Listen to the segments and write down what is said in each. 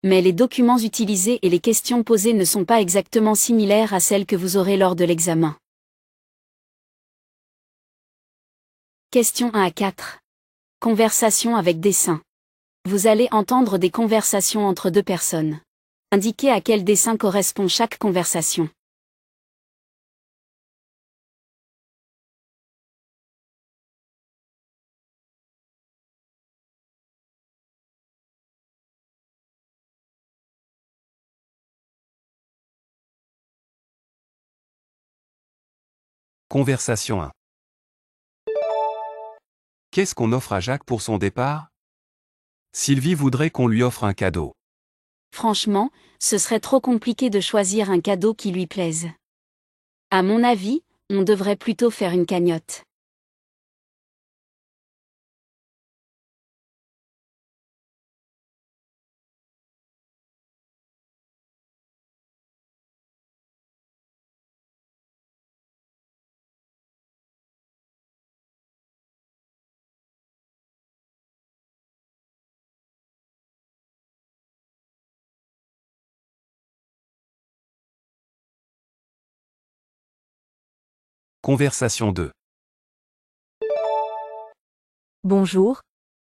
Mais les documents utilisés et les questions posées ne sont pas exactement similaires à celles que vous aurez lors de l'examen. Question 1 à 4. Conversation avec dessin. Vous allez entendre des conversations entre deux personnes. Indiquez à quel dessin correspond chaque conversation. Conversation 1. Qu'est-ce qu'on offre à Jacques pour son départ? Sylvie voudrait qu'on lui offre un cadeau. Franchement, ce serait trop compliqué de choisir un cadeau qui lui plaise. À mon avis, on devrait plutôt faire une cagnotte. Conversation 2. Bonjour.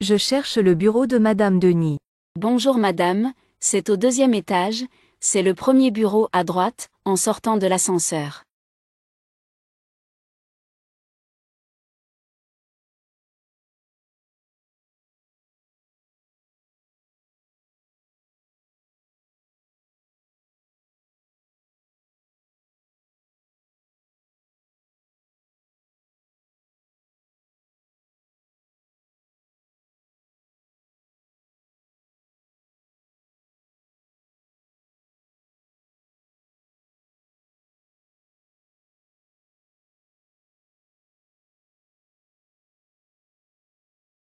Je cherche le bureau de Madame Denis. Bonjour madame, c'est au 2e étage, c'est le premier bureau à droite, en sortant de l'ascenseur.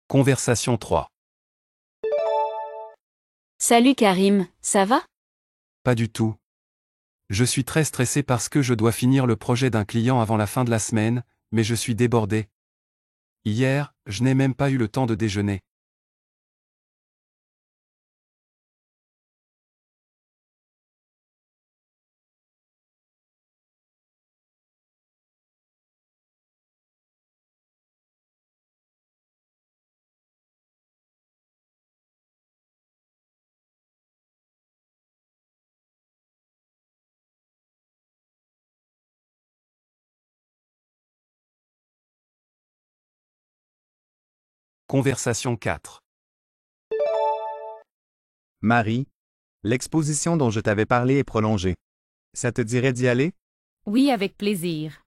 Conversation 3. Salut Karim, ça va? Pas du tout. Je suis très stressé parce que je dois finir le projet d'un client avant la fin de la semaine, mais je suis débordé. Hier, je n'ai même pas eu le temps de déjeuner. Conversation 4. Marie, l'exposition dont je t'avais parlé est prolongée. Ça te dirait d'y aller? Oui, avec plaisir.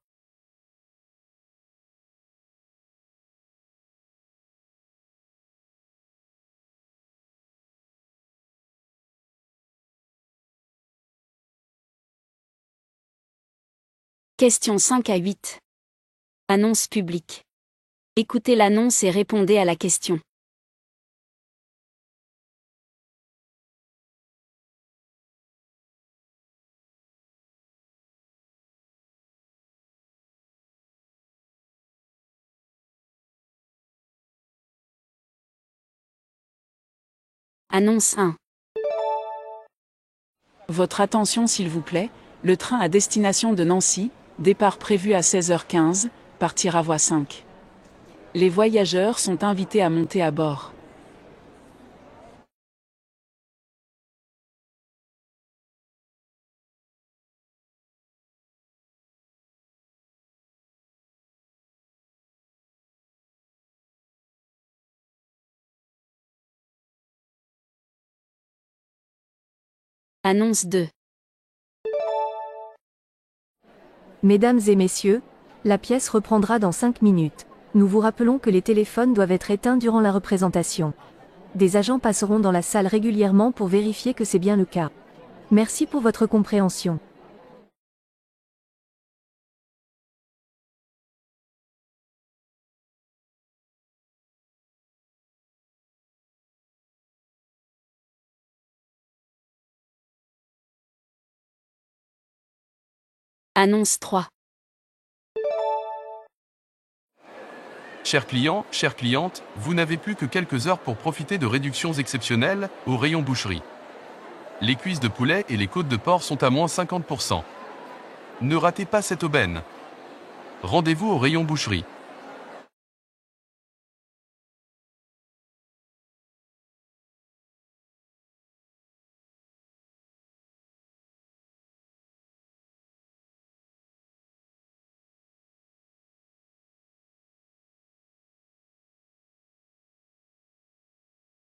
Question 5 à 8. Annonce publique. Écoutez l'annonce et répondez à la question. Annonce 1. Votre attention s'il vous plaît, le train à destination de Nancy, départ prévu à 16h15, partira voie 5. Les voyageurs sont invités à monter à bord. Annonce 2. Mesdames et messieurs, la pièce reprendra dans 5 minutes. Nous vous rappelons que les téléphones doivent être éteints durant la représentation. Des agents passeront dans la salle régulièrement pour vérifier que c'est bien le cas. Merci pour votre compréhension. Annonce 3. Chers clients, chères clientes, vous n'avez plus que quelques heures pour profiter de réductions exceptionnelles au rayon boucherie. Les cuisses de poulet et les côtes de porc sont à moins 50%. Ne ratez pas cette aubaine. Rendez-vous au rayon boucherie.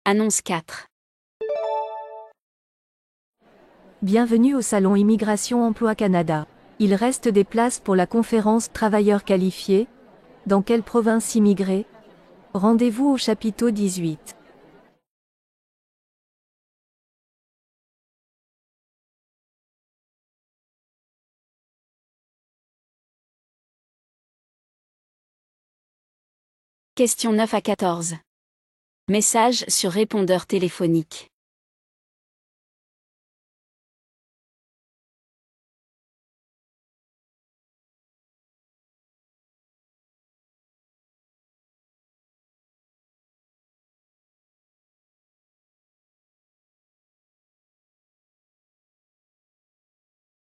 Annonce 4. Bienvenue au salon Immigration Emploi Canada. Il reste des places pour la conférence Travailleurs qualifiés. Dans quelle province immigrer? Rendez-vous au chapiteau 18. Questions 9 à 14. Message sur répondeur téléphonique.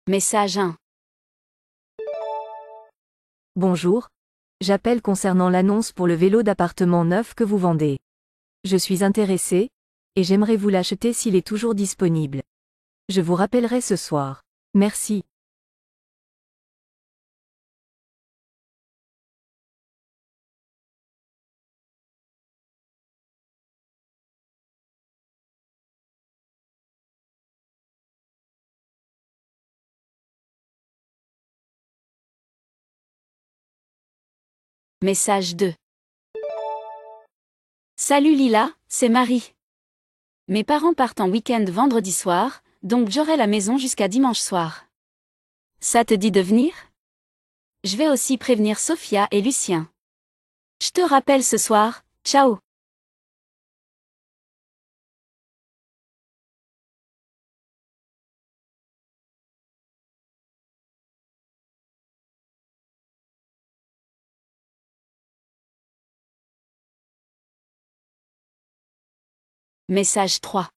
Message 1. Bonjour. J'appelle concernant l'annonce pour le vélo d'appartement neuf que vous vendez. Je suis intéressé, et j'aimerais vous l'acheter s'il est toujours disponible. Je vous rappellerai ce soir. Merci. Message 2. Salut Lila, c'est Marie. Mes parents partent en week-end vendredi soir, donc j'aurai la maison jusqu'à dimanche soir. Ça te dit de venir? Je vais aussi prévenir Sophia et Lucien. Je te rappelle ce soir, ciao. Message 3.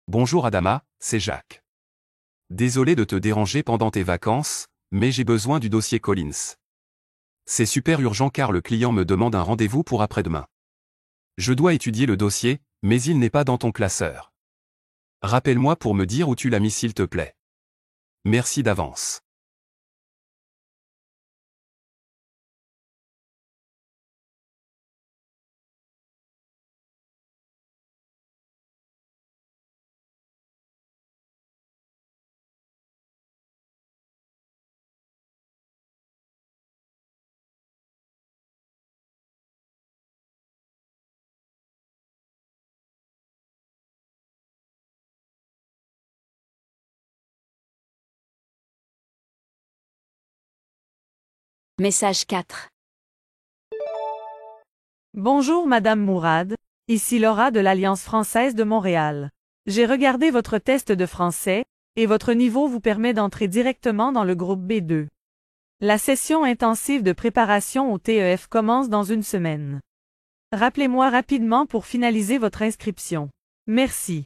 Bonjour Adama, c'est Jacques. Désolé de te déranger pendant tes vacances, mais j'ai besoin du dossier Collins. C'est super urgent car le client me demande un rendez-vous pour après-demain. Je dois étudier le dossier, mais il n'est pas dans ton classeur. Rappelle-moi pour me dire où tu l'as mis s'il te plaît. Merci d'avance. Message 4. Bonjour Madame Mourad, ici Laura de l'Alliance française de Montréal. J'ai regardé votre test de français, et votre niveau vous permet d'entrer directement dans le groupe B2. La session intensive de préparation au TEF commence dans une semaine. Rappelez-moi rapidement pour finaliser votre inscription. Merci.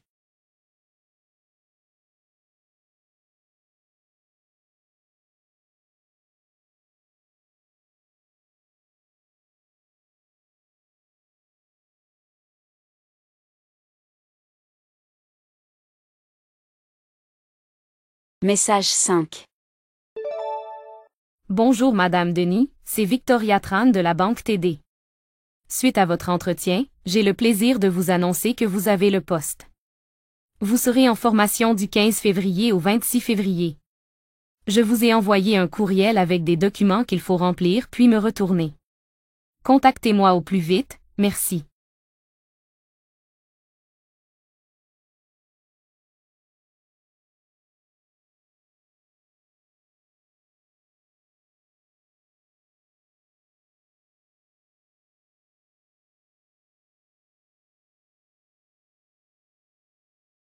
Message 5. Bonjour Madame Denis, c'est Victoria Tran de la Banque TD. Suite à votre entretien, j'ai le plaisir de vous annoncer que vous avez le poste. Vous serez en formation du 15 février au 26 février. Je vous ai envoyé un courriel avec des documents qu'il faut remplir puis me retourner. Contactez-moi au plus vite, merci.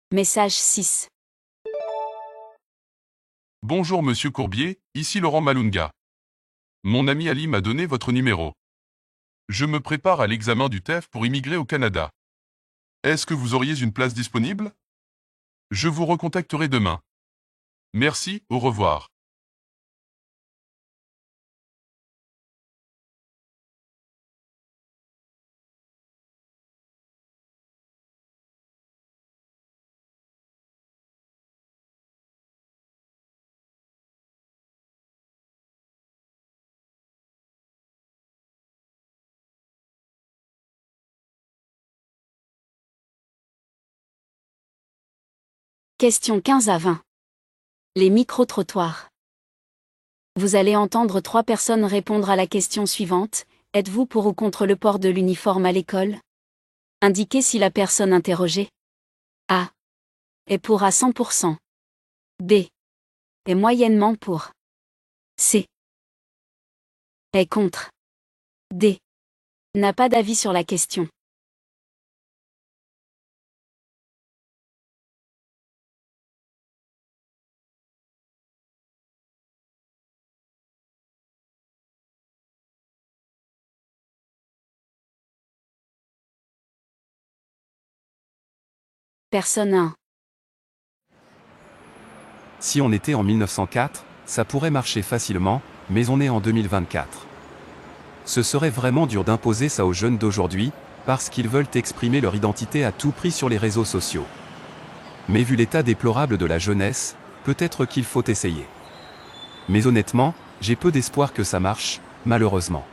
Message 6. Bonjour Monsieur Courbier, ici Laurent Malunga. Mon ami Ali m'a donné votre numéro. Je me prépare à l'examen du TEF pour immigrer au Canada. Est-ce que vous auriez une place disponible? Je vous recontacterai demain. Merci, au revoir. Question 15 à 20. Les micro-trottoirs. Vous allez entendre 3 personnes répondre à la question suivante. Êtes-vous pour ou contre le port de l'uniforme à l'école? Indiquez si la personne interrogée A. Est pour à 100%. B. Est moyennement pour. C. Est contre. D. N'a pas d'avis sur la question. Personne 1. Si on était en 1904, ça pourrait marcher facilement, mais on est en 2024. Ce serait vraiment dur d'imposer ça aux jeunes d'aujourd'hui, parce qu'ils veulent exprimer leur identité à tout prix sur les réseaux sociaux. Mais vu l'état déplorable de la jeunesse, peut-être qu'il faut essayer. Mais honnêtement, j'ai peu d'espoir que ça marche, malheureusement.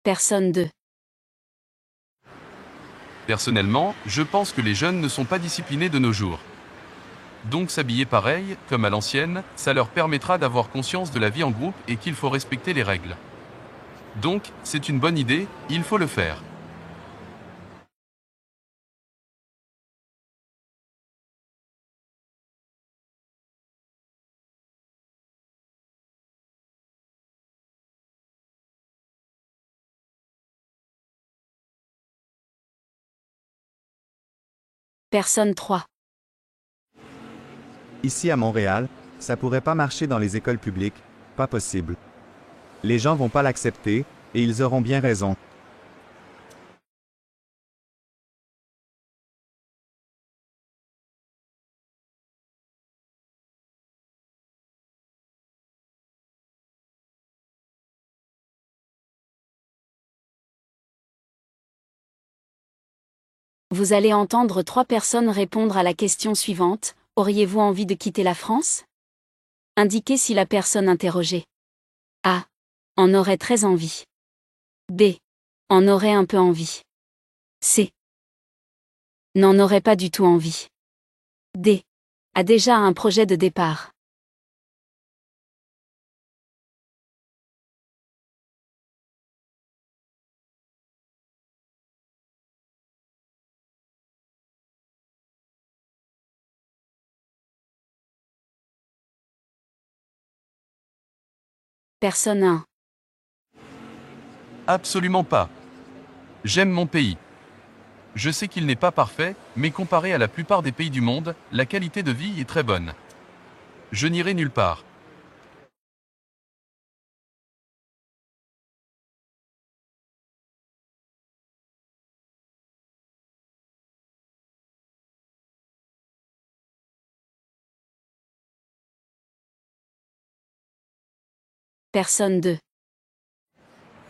Personne 2. Personnellement, je pense que les jeunes ne sont pas disciplinés de nos jours. Donc s'habiller pareil, comme à l'ancienne, ça leur permettra d'avoir conscience de la vie en groupe et qu'il faut respecter les règles. Donc, c'est une bonne idée, il faut le faire. Personne 3. Ici à Montréal, ça pourrait pas marcher dans les écoles publiques, pas possible. Les gens vont pas l'accepter, et ils auront bien raison. Vous allez entendre 3 personnes répondre à la question suivante. Auriez-vous envie de quitter la France? Indiquez si la personne interrogée A. En aurait très envie. B. En aurait un peu envie. C. N'en aurait pas du tout envie. D. A déjà un projet de départ. Personne 1. Absolument pas. J'aime mon pays. Je sais qu'il n'est pas parfait, mais comparé à la plupart des pays du monde, la qualité de vie est très bonne. Je n'irai nulle part. Personne 2.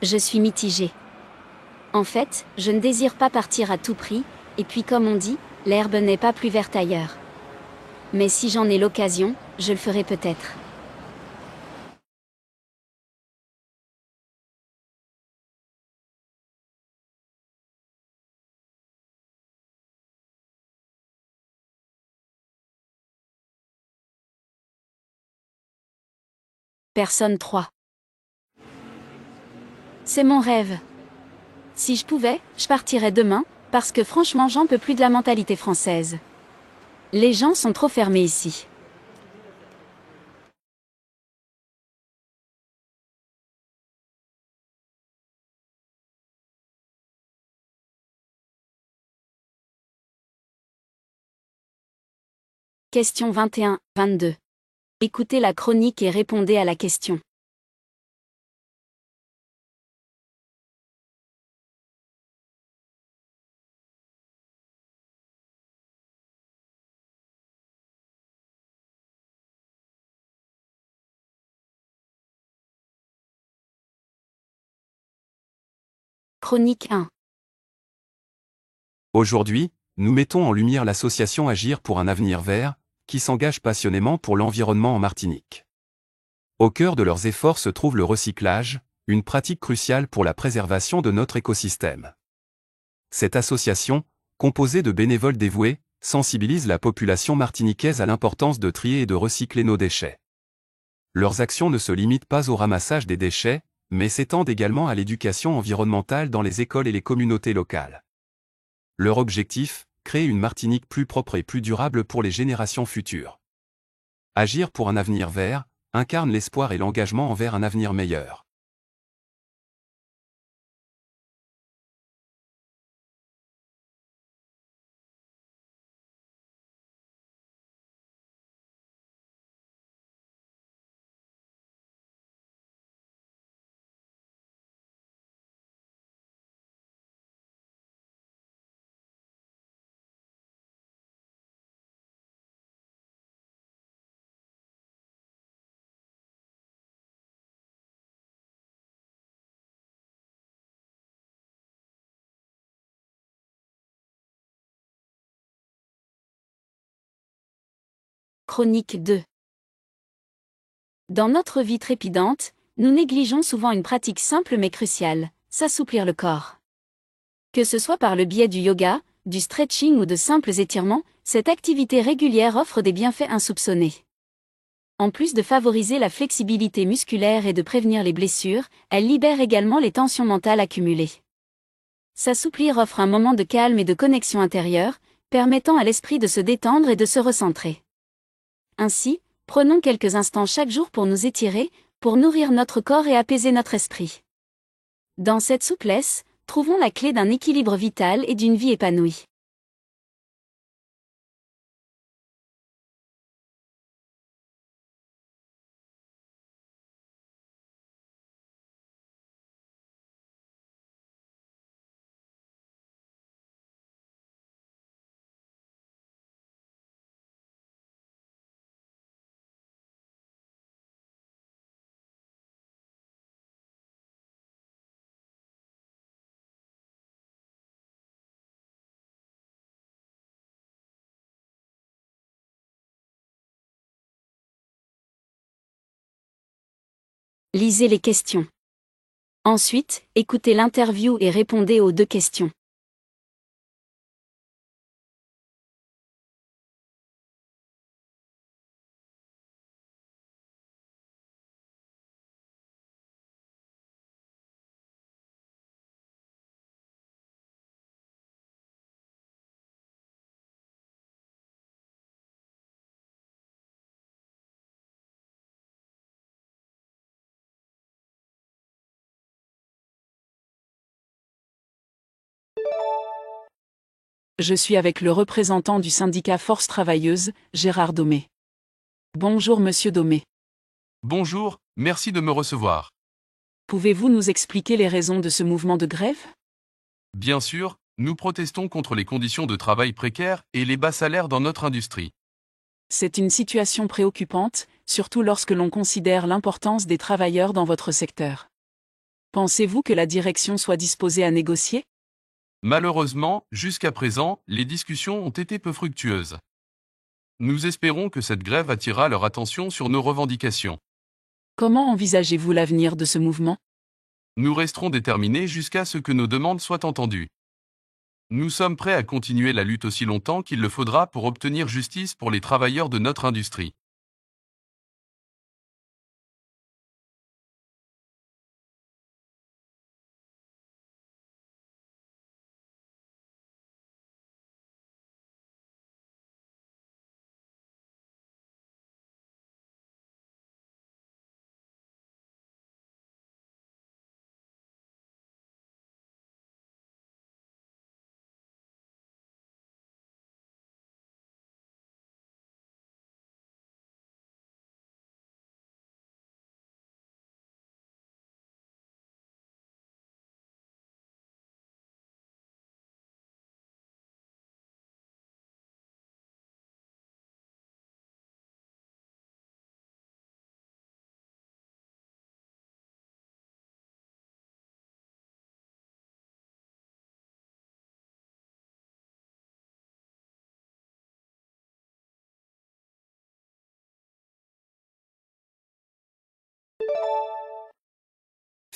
Je suis mitigée. En fait, je ne désire pas partir à tout prix, et puis comme on dit, l'herbe n'est pas plus verte ailleurs. Mais si j'en ai l'occasion, je le ferai peut-être. Personne 3. C'est mon rêve. Si je pouvais, je partirais demain, parce que franchement j'en peux plus de la mentalité française. Les gens sont trop fermés ici. Question 21-22. Écoutez la chronique et répondez à la question. Chronique 1. Aujourd'hui, nous mettons en lumière l'association Agir pour un avenir vert, qui s'engage passionnément pour l'environnement en Martinique. Au cœur de leurs efforts se trouve le recyclage, une pratique cruciale pour la préservation de notre écosystème. Cette association, composée de bénévoles dévoués, sensibilise la population martiniquaise à l'importance de trier et de recycler nos déchets. Leurs actions ne se limitent pas au ramassage des déchets, mais s'étendent également à l'éducation environnementale dans les écoles et les communautés locales. Leur objectif, créer une Martinique plus propre et plus durable pour les générations futures. Agir pour un avenir vert, incarne l'espoir et l'engagement envers un avenir meilleur. Chronique 2. Dans notre vie trépidante, nous négligeons souvent une pratique simple mais cruciale, s'assouplir le corps. Que ce soit par le biais du yoga, du stretching ou de simples étirements, cette activité régulière offre des bienfaits insoupçonnés. En plus de favoriser la flexibilité musculaire et de prévenir les blessures, elle libère également les tensions mentales accumulées. S'assouplir offre un moment de calme et de connexion intérieure, permettant à l'esprit de se détendre et de se recentrer. Ainsi, prenons quelques instants chaque jour pour nous étirer, pour nourrir notre corps et apaiser notre esprit. Dans cette souplesse, trouvons la clé d'un équilibre vital et d'une vie épanouie. Lisez les questions. Ensuite, écoutez l'interview et répondez aux 2 questions. Je suis avec le représentant du syndicat Force Travailleuse, Gérard Domé. Bonjour Monsieur Domé. Bonjour, merci de me recevoir. Pouvez-vous nous expliquer les raisons de ce mouvement de grève? Bien sûr, nous protestons contre les conditions de travail précaires et les bas salaires dans notre industrie. C'est une situation préoccupante, surtout lorsque l'on considère l'importance des travailleurs dans votre secteur. Pensez-vous que la direction soit disposée à négocier? Malheureusement, jusqu'à présent, les discussions ont été peu fructueuses. Nous espérons que cette grève attirera leur attention sur nos revendications. Comment envisagez-vous l'avenir de ce mouvement? Nous resterons déterminés jusqu'à ce que nos demandes soient entendues. Nous sommes prêts à continuer la lutte aussi longtemps qu'il le faudra pour obtenir justice pour les travailleurs de notre industrie.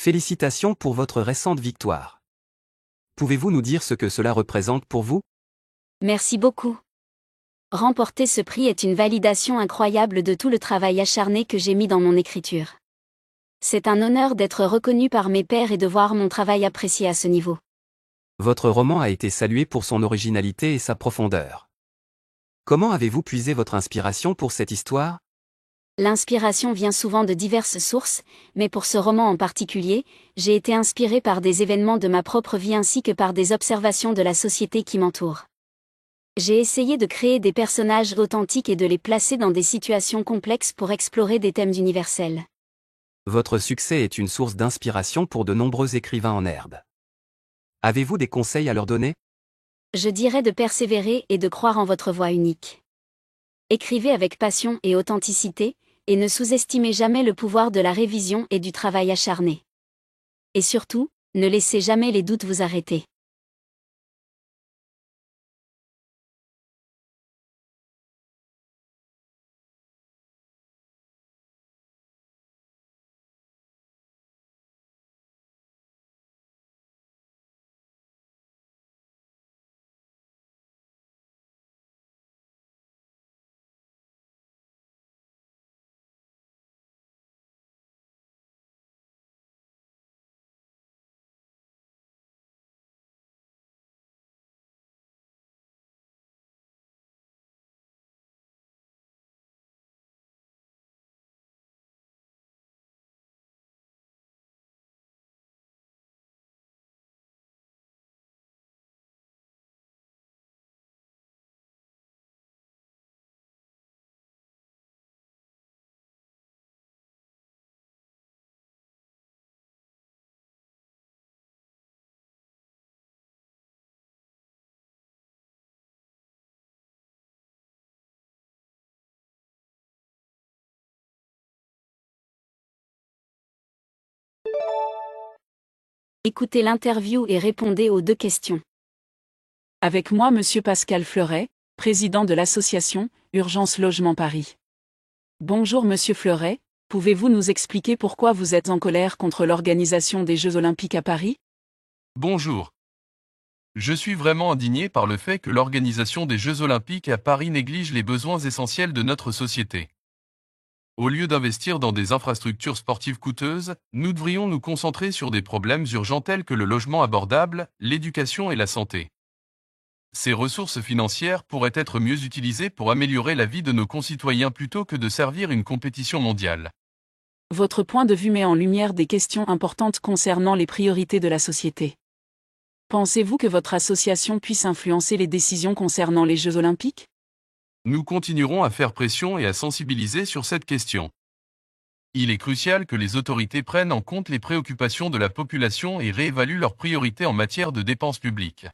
Félicitations pour votre récente victoire. Pouvez-vous nous dire ce que cela représente pour vous? Merci beaucoup. Remporter ce prix est une validation incroyable de tout le travail acharné que j'ai mis dans mon écriture. C'est un honneur d'être reconnu par mes pairs et de voir mon travail apprécié à ce niveau. Votre roman a été salué pour son originalité et sa profondeur. Comment avez-vous puisé votre inspiration pour cette histoire? L'inspiration vient souvent de diverses sources, mais pour ce roman en particulier, j'ai été inspiré par des événements de ma propre vie ainsi que par des observations de la société qui m'entoure. J'ai essayé de créer des personnages authentiques et de les placer dans des situations complexes pour explorer des thèmes universels. Votre succès est une source d'inspiration pour de nombreux écrivains en herbe. Avez-vous des conseils à leur donner? Je dirais de persévérer et de croire en votre voix unique. Écrivez avec passion et authenticité, et ne sous-estimez jamais le pouvoir de la révision et du travail acharné. Et surtout, ne laissez jamais les doutes vous arrêter. Écoutez l'interview et répondez aux 2 questions. Avec moi Monsieur Pascal Fleuret, président de l'association Urgence Logement Paris. Bonjour Monsieur Fleuret, pouvez-vous nous expliquer pourquoi vous êtes en colère contre l'organisation des Jeux Olympiques à Paris? Bonjour. Je suis vraiment indigné par le fait que l'organisation des Jeux Olympiques à Paris néglige les besoins essentiels de notre société. Au lieu d'investir dans des infrastructures sportives coûteuses, nous devrions nous concentrer sur des problèmes urgents tels que le logement abordable, l'éducation et la santé. Ces ressources financières pourraient être mieux utilisées pour améliorer la vie de nos concitoyens plutôt que de servir une compétition mondiale. Votre point de vue met en lumière des questions importantes concernant les priorités de la société. Pensez-vous que votre association puisse influencer les décisions concernant les Jeux Olympiques? Nous continuerons à faire pression et à sensibiliser sur cette question. Il est crucial que les autorités prennent en compte les préoccupations de la population et réévaluent leurs priorités en matière de dépenses publiques.